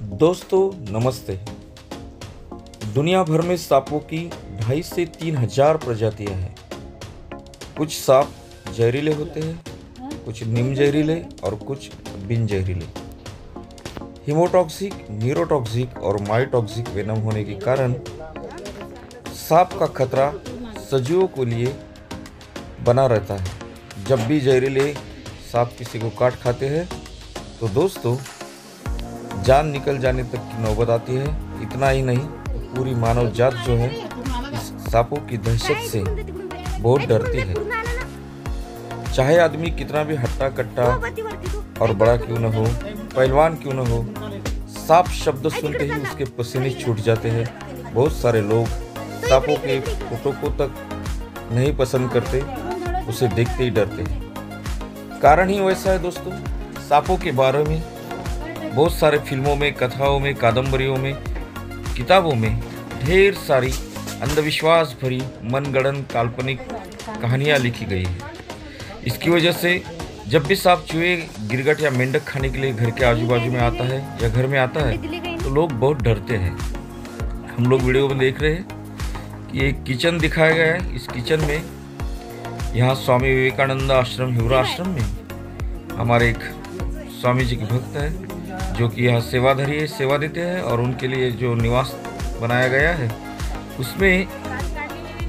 दोस्तों नमस्ते। दुनिया भर में सांपों की 2,500 से 3,000 प्रजातियां हैं। कुछ सांप जहरीले होते हैं, कुछ निम जहरीले और कुछ बिन जहरीले। हीमोटॉक्सिक, न्यूरोटॉक्सिक और मायोटॉक्सिक वेनम होने के कारण सांप का खतरा सजीवों के लिए बना रहता है। जब भी जहरीले सांप किसी को काट खाते हैं तो दोस्तों जान निकल जाने तक की नौबत आती है। इतना ही नहीं, पूरी मानव जात जो है इस सांपों की दहशत से बहुत डरती है। चाहे आदमी कितना भी हट्टा कट्टा और बड़ा क्यों न हो, पहलवान क्यों न हो, सांप शब्द सुनते ही उसके पसीने छूट जाते हैं। बहुत सारे लोग सांपों के फोटो को तक नहीं पसंद करते, उसे देखते ही डरते हैं। कारण ही वैसा है दोस्तों। सांपों के बारे में बहुत सारे फिल्मों में, कथाओं में, कादम्बरियों में, किताबों में ढेर सारी अंधविश्वास भरी मनगढ़ंत काल्पनिक कहानियाँ लिखी गई है। इसकी वजह से जब भी सांप, चूहे, गिरगिट या मेंढक खाने के लिए घर के आजू बाजू में आता है या घर में आता है तो लोग बहुत डरते हैं। हम लोग वीडियो में देख रहे हैं कि एक किचन दिखाया गया है। इस किचन में यहाँ स्वामी विवेकानंद आश्रम, हिवरा आश्रम में हमारे एक स्वामी जी के भक्त है जो कि यहाँ सेवा देते हैं, और उनके लिए जो निवास बनाया गया है उसमें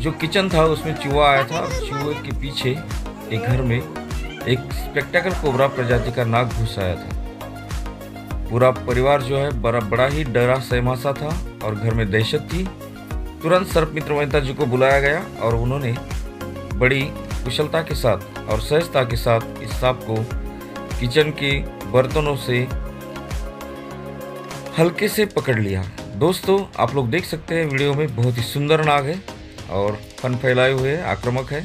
जो किचन था उसमें चूहा आया था। चूहे के पीछे एक घर में एक स्पेक्टेकल कोबरा प्रजाति का नाग घुस आया था। पूरा परिवार जो है बड़ा ही डरा सहमासा था और घर में दहशत थी। तुरंत सर्प मित्र वनिता जी को बुलाया गया और उन्होंने बड़ी कुशलता के साथ और सहजता के साथ इस सांप को किचन के बर्तनों से हल्के से पकड़ लिया। दोस्तों आप लोग देख सकते हैं वीडियो में, बहुत ही सुंदर नाग है और फन फैलाए हुए आक्रामक है,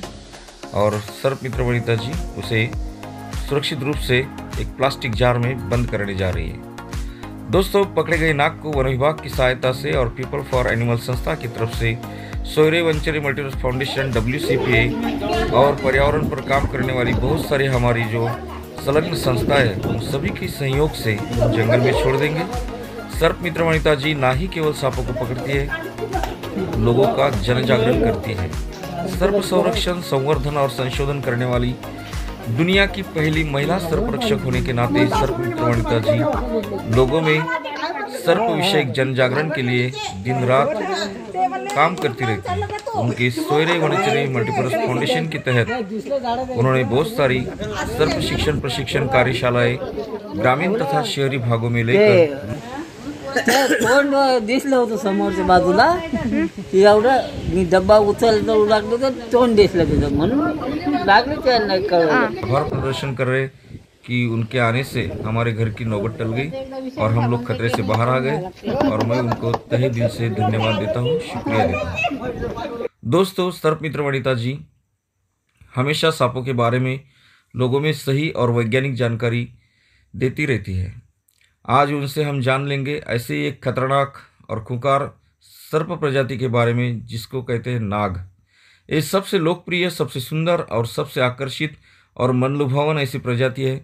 और सर्प मित्र वनिता जी उसे सुरक्षित रूप से एक प्लास्टिक जार में बंद करने जा रही है। दोस्तों पकड़े गए नाग को वन विभाग की सहायता से और पीपल फॉर एनिमल संस्था की तरफ से सोयरे वंचरी मल्टीपर्पज फाउंडेशन, WCPA और पर्यावरण पर काम करने वाली बहुत सारी हमारी जो संलग्न संस्थाएं है उन सभी के सहयोग से जंगल में छोड़ देंगे। सर्प मित्र वनिता जी ना ही केवल सांपों को पकड़ती है, लोगों का जन जागरण करती है। सर्प संरक्षण, संवर्धन और संशोधन करने वाली दुनिया की पहली महिला सर्प रक्षक होने के नाते सर्प मित्र वनिता जी लोगों में सर्प विषयक जन जागरण के लिए दिन रात काम करती रहती है। उनके सोयरे वनचरी मल्टीपर्पज फाउंडेशन के तहत उन्होंने बहुत सारी सर्प शिक्षण प्रशिक्षण कार्यशालाएं ग्रामीण तथा शहरी भागों में लेकर तोंड दिसलं होतं समोरच्या बाजूला, एवढं मी डब्बा उचलतो लागलो तर तोंड दिसलं तिथं, म्हणून लागले त्याला नाही कळलं। आभार प्रदर्शन कर रहे कि उनके आने से हमारे घर की नौबत टल गई और हम लोग खतरे से बाहर आ गए, और मैं उनको तहे दिल से धन्यवाद देता हूँ, शुक्रिया देता हूँ। दोस्तों सर्प मित्र वनिता जी हमेशा सांपों के बारे में लोगों में सही और वैज्ञानिक जानकारी देती रहती है। आज उनसे हम जान लेंगे ऐसे ही एक खतरनाक और खूंखार सर्प प्रजाति के बारे में जिसको कहते हैं नाग। ये सबसे लोकप्रिय, सबसे सुंदर और सबसे आकर्षित और मनलुभावन ऐसी प्रजाति है।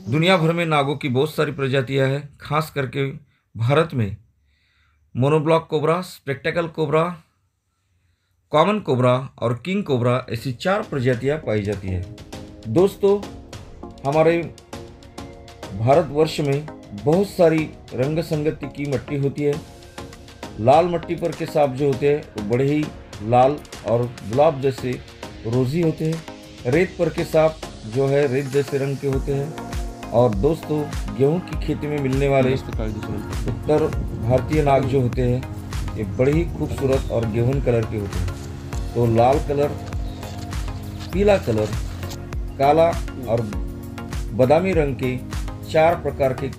दुनिया भर में नागों की बहुत सारी प्रजातियां हैं। खास करके भारत में monoblock cobra, spectacle cobra, common cobra और किंग कोबरा ऐसी 4 प्रजातियां पाई जाती है। दोस्तों हमारे भारतवर्ष में बहुत सारी रंग संगति की मिट्टी होती है। लाल मिट्टी पर के सांप जो होते हैं वो बड़े ही लाल और गुलाब जैसे रोजी होते हैं। रेत पर के सांप जो है रेत जैसे रंग के होते हैं। और दोस्तों गेहूं की खेती में मिलने वाले उत्तर भारतीय नाग जो होते हैं ये बड़े ही खूबसूरत और गेहूं कलर के होते हैं। तो लाल कलर, पीला कलर, काला और बादामी रंग के 4 प्रकार के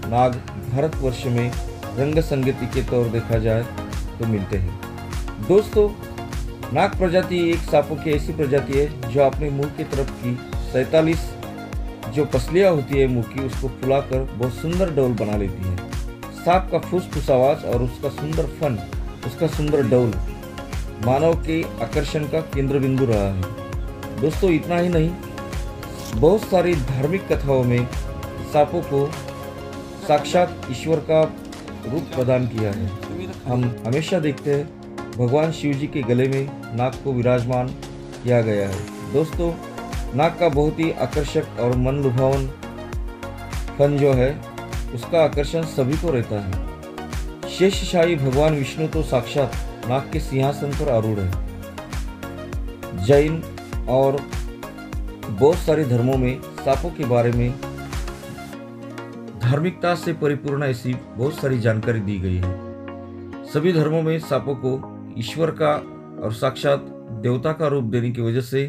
नाग भारतवर्ष में रंग संगति के तौर देखा जाए तो मिलते हैं। दोस्तों नाग प्रजाति एक सांपों की ऐसी प्रजाति है जो अपने मुंह की तरफ की 47 जो पसलियां होती है मुंह की उसको फुलाकर बहुत सुंदर डौल बना लेती है। सांप का फुस आवाज और उसका सुंदर फन, उसका सुंदर डौल मानव के आकर्षण का केंद्र बिंदु रहा है। दोस्तों इतना ही नहीं, बहुत सारी धार्मिक कथाओं में सांपों को साक्षात ईश्वर का रूप प्रदान किया है। हम हमेशा देखते हैं भगवान शिव जी के गले में नाग को विराजमान किया गया है। दोस्तों, नाग का बहुत ही आकर्षक और मन लुभावन फन जो है उसका आकर्षण सभी को रहता है। शेषशाही भगवान विष्णु तो साक्षात नाग के सिंहासन पर आरूढ़ है। जैन और बहुत सारे धर्मों में सांपों के बारे में धार्मिकता से परिपूर्ण ऐसी बहुत सारी जानकारी दी गई है। सभी धर्मों में सांपों को ईश्वर का और साक्षात देवता का रूप देने की वजह से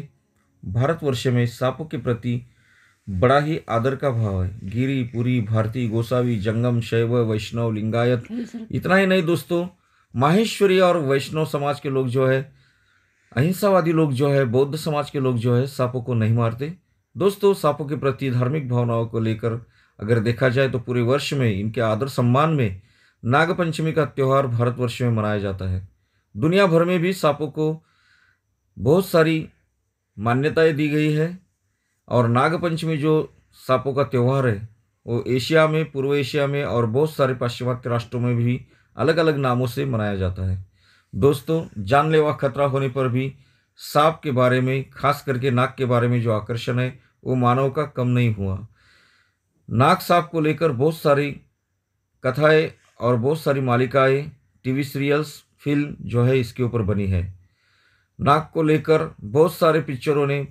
भारतवर्ष में सांपों के प्रति बड़ा ही आदर का भाव है। गिरी, पुरी, भारती, गोसावी, जंगम, शैव, वैष्णव, लिंगायत, इतना ही नहीं दोस्तों, माहेश्वरी और वैष्णव समाज के लोग जो है, अहिंसावादी लोग जो है, बौद्ध समाज के लोग जो है सांपों को नहीं मारते। दोस्तों, सांपों के प्रति धार्मिक भावनाओं को लेकर अगर देखा जाए तो पूरे वर्ष में इनके आदर सम्मान में नागपंचमी का त्यौहार भारतवर्ष में मनाया जाता है। दुनिया भर में भी सांपों को बहुत सारी मान्यताएं दी गई है और नागपंचमी जो सांपों का त्यौहार है वो एशिया में, पूर्व एशिया में और बहुत सारे पाश्चिमात्य राष्ट्रों में भी अलग अलग नामों से मनाया जाता है। दोस्तों, जानलेवा खतरा होने पर भी सांप के बारे में, खास करके नाग के बारे में जो आकर्षण है वो मानव का कम नहीं हुआ। नाग सांप को लेकर बहुत सारी कथाएं और बहुत सारी मालिकाएं, टीवी सीरियल्स, फिल्म जो है इसके ऊपर बनी है। नाग को लेकर बहुत सारे पिक्चरों ने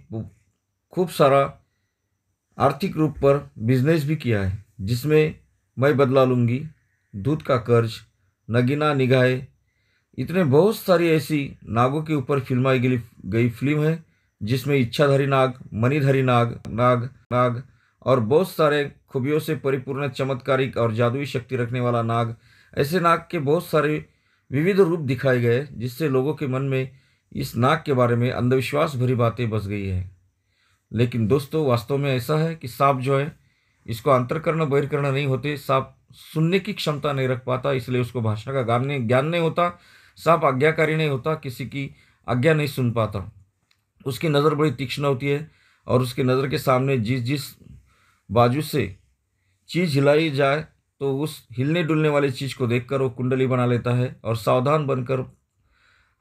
खूब सारा आर्थिक रूप पर बिजनेस भी किया है, जिसमें मैं बदला लूँगी, दूध का कर्ज, नगीना निगाहें, इतने बहुत सारी ऐसी नागों के ऊपर फिल्माई गई फिल्म है, जिसमें इच्छाधारी नाग, मणिधारी नाग नाग नाग और बहुत सारे खूबियों से परिपूर्ण चमत्कारिक और जादुई शक्ति रखने वाला नाग, ऐसे नाग के बहुत सारे विविध रूप दिखाए गए, जिससे लोगों के मन में इस नाग के बारे में अंधविश्वास भरी बातें बस गई है। लेकिन दोस्तों, वास्तव में ऐसा है कि सांप जो है इसको अंतर्करण बहिर्करण नहीं होते। सांप सुनने की क्षमता नहीं रख पाता, इसलिए उसको भाषा का ज्ञान नहीं होता। सांप आज्ञाकारी नहीं होता, किसी की आज्ञा नहीं सुन पाता। उसकी नज़र बड़ी तीक्ष्ण होती है और उसकी नज़र के सामने जिस बाजू से चीज़ हिलाई जाए तो उस हिलने डुलने वाली चीज़ को देखकर वो कुंडली बना लेता है और सावधान बनकर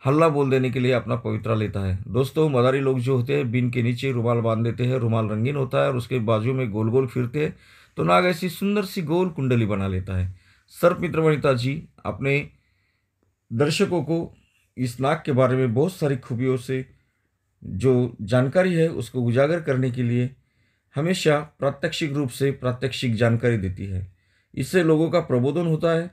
हल्ला बोल देने के लिए अपना पवित्रा लेता है। दोस्तों, मदारी लोग जो होते हैं बीन के नीचे रुमाल बांध देते हैं, रुमाल रंगीन होता है और उसके बाजू में गोल गोल फिरते हैं तो नाग ऐसी सुंदर सी गोल कुंडली बना लेता है। सर्प मित्र वनिता जी अपने दर्शकों को इस नाग के बारे में बहुत सारी खूबियों से जो जानकारी है उसको उजागर करने के लिए हमेशा प्रात्यक्षिक रूप से प्रात्यक्षिक जानकारी देती है। इससे लोगों का प्रबोधन होता है।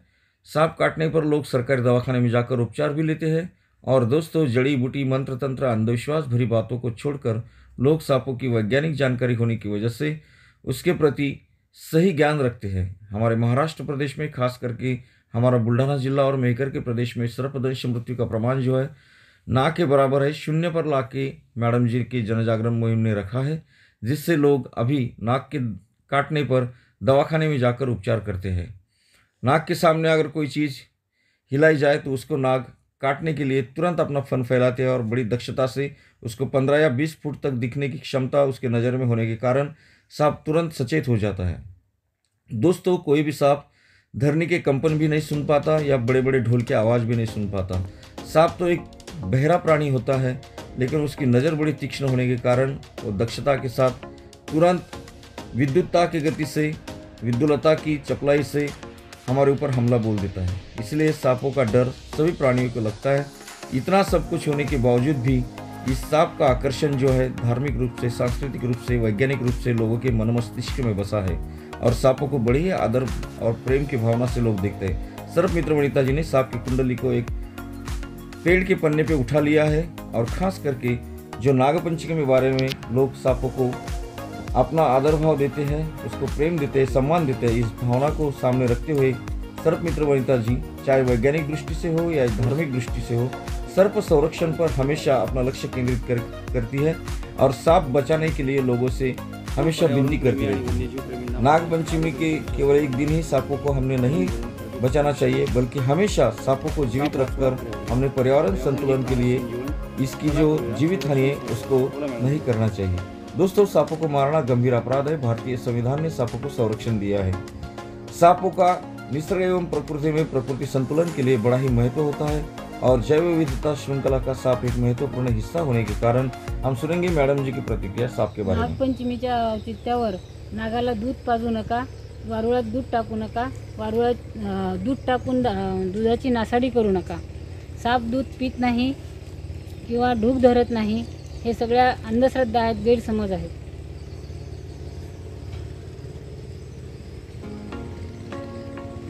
सांप काटने पर लोग सरकारी दवाखाने में जाकर उपचार भी लेते हैं। और दोस्तों, जड़ी बूटी, मंत्र तंत्र, अंधविश्वास भरी बातों को छोड़कर लोग सांपों की वैज्ञानिक जानकारी होने की वजह से उसके प्रति सही ज्ञान रखते हैं। हमारे महाराष्ट्र प्रदेश में, खास करके हमारा बुल्ढाना जिला और मेहकर के प्रदेश में सर्पदंश मृत्यु का प्रमाण जो है ना के बराबर है। 0 पर लाके मैडम जी की जनजागरण मुहिम ने रखा है, जिससे लोग अभी नाग के काटने पर दवाखाने में जाकर उपचार करते हैं। नाग के सामने अगर कोई चीज़ हिलाई जाए तो उसको नाग काटने के लिए तुरंत अपना फन फैलाते हैं और बड़ी दक्षता से उसको 15 या 20 फुट तक दिखने की क्षमता उसके नज़र में होने के कारण सांप तुरंत सचेत हो जाता है। दोस्तों, कोई भी सांप धरनी के कंपन भी नहीं सुन पाता या बड़े बड़े ढोल की आवाज़ भी नहीं सुन पाता। सांप तो एक बहरा प्राणी होता है, लेकिन उसकी नज़र बड़ी तीक्ष्ण होने के कारण वो दक्षता के साथ तुरंत विद्युतता की गति से, विद्युलता की चपलाई से हमारे ऊपर हमला बोल देता है। इसलिए सांपों का डर सभी प्राणियों को लगता है। इतना सब कुछ होने के बावजूद भी इस सांप का आकर्षण जो है धार्मिक रूप से, सांस्कृतिक रूप से, वैज्ञानिक रूप से लोगों के मन मस्तिष्क में बसा है और सांपों को बड़ी ही आदर और प्रेम की भावना से लोग देखते हैं। सर्प मित्र वनिता जी ने सांप की कुंडली को एक पेड़ के पन्ने पे उठा लिया है और खास करके जो नागपंचमी के बारे में लोग सांपों को अपना आदर भाव देते हैं, उसको प्रेम देते हैं, सम्मान देते हैं, इस भावना को सामने रखते हुए सर्प मित्र वनिता जी चाहे वैज्ञानिक दृष्टि से हो या धार्मिक दृष्टि से हो, सर्प संरक्षण पर हमेशा अपना लक्ष्य केंद्रित करती है और सांप बचाने के लिए लोगों से हमेशा विनती करती रहती है। नागपंचमी के केवल एक दिन ही सांपों को हमने नहीं बचाना चाहिए, बल्कि हमेशा सांपों को जीवित रखकर हमने पर्यावरण संतुलन के लिए इसकी जो जीवित हानि है उसको नहीं करना चाहिए। दोस्तों, सांपों को मारना गंभीर अपराध है। भारतीय संविधान ने सांपों को संरक्षण दिया है। सांपों का निसर्ग एवं प्रकृति में प्रकृति संतुलन के लिए बड़ा ही महत्व होता है और जैव विविधता श्रृंखला का सांप एक महत्वपूर्ण हिस्सा होने के कारण हम सुनेंगे मैडम जी की प्रतिक्रिया सांप के बारे में। नागपंचमीच्या औचित्यावर नागाला दूध पाजू नका, वारुळात दूध टाकू नका, वारुळात दूध टाकून दुधाची नासाडी करू नका. साप दूध पित नाही किंवा ढूक धरत नाही, हे सगळ्या अंधश्रद्धा आहेत, गैरसमज आहेत.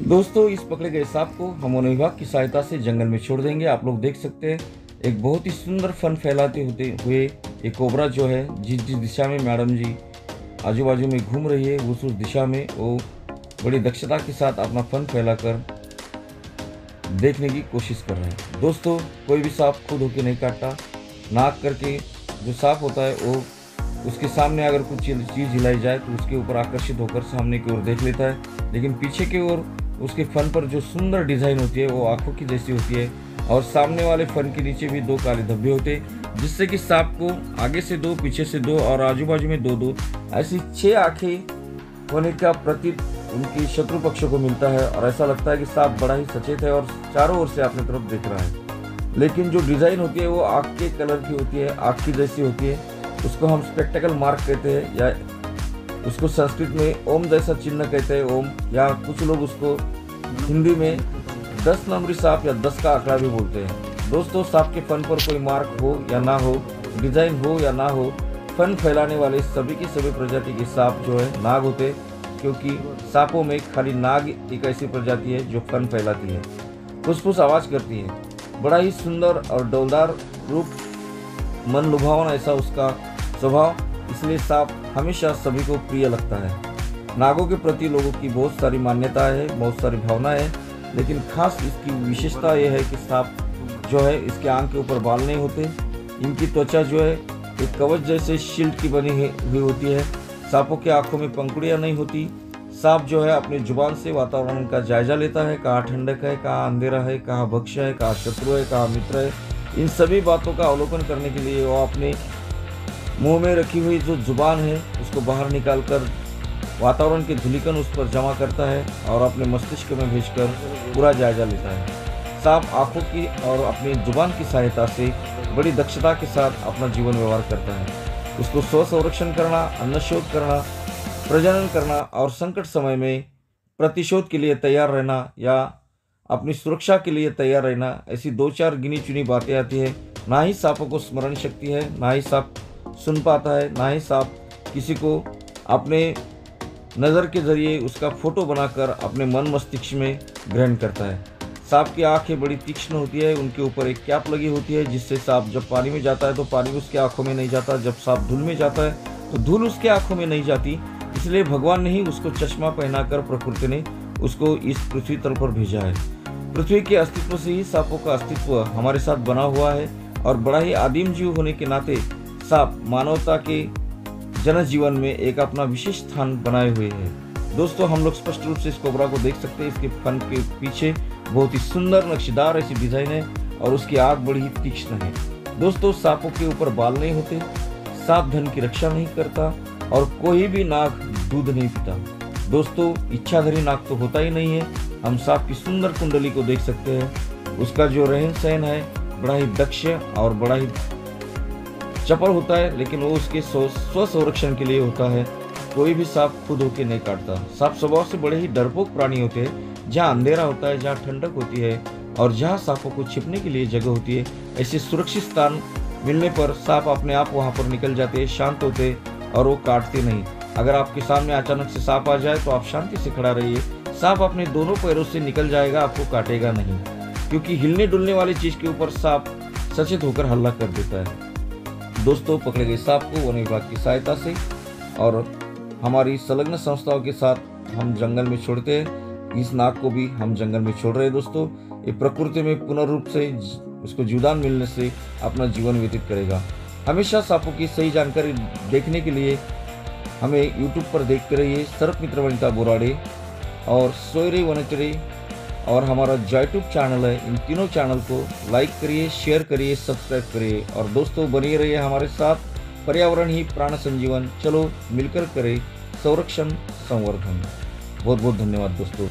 दोस्तों, इस पकड़े गए सांप को हम वन विभाग की सहायता से जंगल में छोड़ देंगे। आप लोग देख सकते हैं एक बहुत ही सुंदर फन फैलाते होते हुए ये कोबरा जो है जिस दिशा में मैडम जी आजू बाजू में घूम रही है उस दिशा में वो बड़ी दक्षता के साथ अपना फन फैलाकर देखने की कोशिश कर रहे हैं। दोस्तों, कोई भी सांप खुद होके नहीं काटता। नाक करके जो सांप होता है वो उसके सामने अगर कुछ चीज़ हिलाई जाए तो उसके ऊपर आकर्षित होकर सामने की ओर देख लेता है, लेकिन पीछे की ओर उसके फन पर जो सुंदर डिज़ाइन होती है वो आंखों की जैसी होती है और सामने वाले फन के नीचे भी 2 काले धब्बे होते हैं, जिससे कि सांप को आगे से 2, पीछे से 2 और आजू बाजू में 2 ऐसी 6 आंखें होने का प्रतीत उनकी शत्रु पक्षों को मिलता है और ऐसा लगता है कि सांप बड़ा ही सचेत है और चारों ओर से अपनी तरफ देख रहा है। लेकिन जो डिज़ाइन होती है वो आँख के कलर की होती है, आँख की जैसी होती है, उसको हम स्पेक्टेकल मार्क कहते हैं या उसको संस्कृत में ओम जैसा चिन्ह कहते हैं, ओम, या कुछ लोग उसको हिंदी में 10 नंबरी सांप या 10 का आंकड़ा भी बोलते हैं। दोस्तों, सांप के फन पर कोई मार्क हो या ना हो, डिजाइन हो या ना हो, फन फैलाने वाले सभी की सभी प्रजाति के सांप जो है नाग होते, क्योंकि सांपों में खाली नाग एक ऐसी प्रजाति है जो फन फैलाती है, फुसफुस आवाज करती है। बड़ा ही सुंदर और डौलदार रूप, मन लुभावन ऐसा उसका स्वभाव, इसलिए सांप हमेशा सभी को प्रिय लगता है। नागों के प्रति लोगों की बहुत सारी मान्यताएं है, बहुत सारी भावनाएं है, लेकिन खास इसकी विशेषता यह है कि सांप जो है इसके आंख के ऊपर बाल नहीं होते, इनकी त्वचा जो है एक कवच जैसे शील्ड की बनी हुई होती है। सांपों के आंखों में पंखुड़ियाँ नहीं होती। सांप जो है अपनी जुबान से वातावरण का जायजा लेता है, कहाँ ठंडक है, कहाँ अंधेरा है, कहाँ भक्ष्य है, कहाँ शत्रु है, कहाँ मित्र है। इन सभी बातों का अवलोकन करने के लिए वो अपने मुंह में रखी हुई जो जुबान है उसको बाहर निकालकर वातावरण के धूलिकण उस पर जमा करता है और अपने मस्तिष्क में भेजकर पूरा जायजा लेता है। सांप आँखों की और अपनी जुबान की सहायता से बड़ी दक्षता के साथ अपना जीवन व्यवहार करता है। उसको स्व संरक्षण करना, अन्न शोध करना, प्रजनन करना और संकट समय में प्रतिशोध के लिए तैयार रहना या अपनी सुरक्षा के लिए तैयार रहना, ऐसी 2-4 गिनी चुनी बातें आती है। ना ही सांपों को स्मरण शक्ति है, ना ही सांप सुन पाता है, ना ही सांप किसी को अपने नज़र के जरिए उसका फोटो बनाकर अपने मन मस्तिष्क में ग्रहण करता है। सांप की आंखें बड़ी तीक्ष्ण होती है, उनके ऊपर एक कैप लगी होती है जिससे सांप जब पानी में जाता है तो पानी उसके आंखों में नहीं जाता, जब सांप धूल में जाता है तो धूल उसके आंखों में नहीं जाती। इसलिए भगवान ने ही उसको चश्मा पहनाकर प्रकृति ने उसको इस पृथ्वी तल पर भेजा है। पृथ्वी के अस्तित्व से ही सांपों का अस्तित्व हमारे साथ बना हुआ है और बड़ा ही आदिम जीव होने के नाते सांप मानवता के जनजीवन में एक अपना विशेष स्थान बनाए हुए है। दोस्तों, हम लोग स्पष्ट रूप से इस कोबरा को देख सकते हैं। इसके फन के पीछे बहुत ही सुंदर नक्शेदार ऐसी डिजाइन है और उसकी आंख बड़ी ही तीक्ष्ण है। दोस्तों, सांपों के ऊपर बाल नहीं होते, सांप धन की रक्षा नहीं करता और कोई भी नाग दूध नहीं पीता। दोस्तों, इच्छाधारी नाग तो होता ही नहीं है। हम सांप की सुंदर कुंडली को देख सकते हैं। उसका जो रहन सहन है बड़ा ही दक्ष और बड़ा ही चपल होता है, लेकिन वो उसके स्व संरक्षण के लिए होता है। कोई भी सांप खुद होके नहीं काटता। सांप स्वभाव से बड़े ही डरपोक प्राणी होते हैं। जहाँ अंधेरा होता है, जहाँ ठंडक होती है और जहाँ सांपों को छिपने के लिए जगह होती है, ऐसे सुरक्षित स्थान मिलने पर सांप अपने आप वहाँ पर निकल जाते हैं, शांत होते और वो काटते नहीं। अगर आपके सामने अचानक से सांप आ जाए तो आप शांति से खड़ा रहिए। सांप अपने दोनों पैरों से निकल जाएगा, आपको काटेगा नहीं, क्योंकि हिलने डुलने वाली चीज के ऊपर सांप सचेत होकर हल्ला कर देता है। दोस्तों, पकड़े गए सांप को वन विभाग की सहायता से और हमारी संलग्न संस्थाओं के साथ हम जंगल में छोड़ते हैं। इस नाग को भी हम जंगल में छोड़ रहे हैं। दोस्तों, ये प्रकृति में पुनः रूप से उसको जीवदान मिलने से अपना जीवन व्यतीत करेगा। हमेशा सांपों की सही जानकारी देखने के लिए हमें यूट्यूब पर देखते रहिए। सर्प मित्र वनिता बोराडे और सोयरे वनचरे और हमारा जॉयट्यूब चैनल है। इन तीनों चैनल को लाइक करिए, शेयर करिए, सब्सक्राइब करिए और दोस्तों बने रहिए हमारे साथ। पर्यावरण ही प्राण संजीवन, चलो मिलकर करें संरक्षण संवर्धन। बहुत बहुत धन्यवाद दोस्तों।